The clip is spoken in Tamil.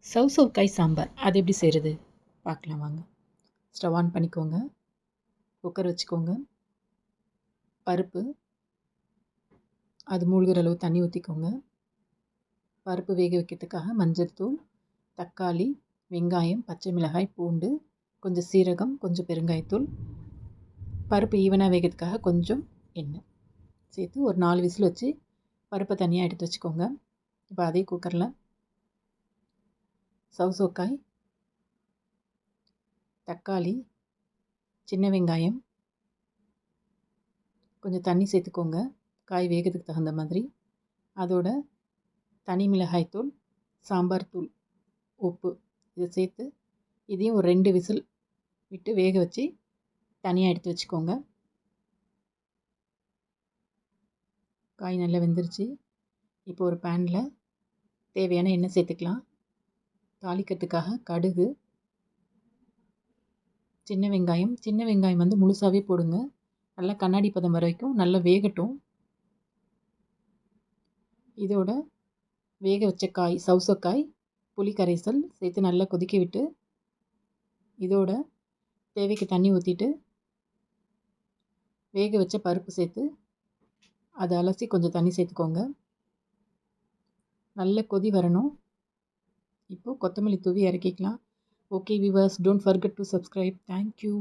சௌசௌக்காய் சாம்பார் அது எப்படி செய்கிறது பார்க்கலாம் வாங்க. ஸ்டவ் ஆன் பண்ணிக்கோங்க. குக்கர் வச்சுக்கோங்க. பருப்பு அது மூழ்கிற அளவு தண்ணி ஊற்றிக்கோங்க. பருப்பு வேக வைக்கிறதுக்காக மஞ்சள் தூள், தக்காளி, வெங்காயம், பச்சை மிளகாய், பூண்டு, கொஞ்சம் சீரகம், கொஞ்சம் பெருங்காயத்தூள், பருப்பு ஈவனாக வேகிறதுக்காக கொஞ்சம் எண்ணெய் சேர்த்து ஒரு 4 விசில் வச்சு பருப்பை தனியாக எடுத்து வச்சுக்கோங்க. இப்போ அதே குக்கரில் சௌசௌக்காய், தக்காளி, சின்ன வெங்காயம், கொஞ்சம் தண்ணி சேர்த்துக்கோங்க காய் வேகிறதுக்கு தகுந்த மாதிரி. அதோட தனி மிளகாய் தூள், சாம்பார் தூள், உப்பு இதை சேர்த்து இதையும் ஒரு 2 விசில் விட்டு வேக வச்சு தனியாக எடுத்து வச்சுக்கோங்க. காய் நல்லா வெந்துருச்சு. இப்போ ஒரு பேனில் தேவையான எண்ணெய் சேர்த்துக்கலாம். தாளிக்கிறதுக்காக கடுகு, சின்ன வெங்காயம் வந்து முழுசாகவே போடுங்க. நல்லா கண்ணாடி பதம் வரைக்கும் நல்லா வேகட்டும். இதோட வேக வச்ச காய் சௌசௌக்காய், புளி கரைசல் சேர்த்து நல்லா கொதிக்க விட்டு இதோட தேவைக்கு தண்ணி ஊற்றிட்டு வேக வச்ச பருப்பு சேர்த்து அதை அலசி கொஞ்சம் தண்ணி சேர்த்துக்கோங்க. நல்ல கொதி வரணும். இப்போது கொத்தமல்லி தூவி இறக்கிக்கலாம். Okay viewers, don't forget to subscribe. Thank you.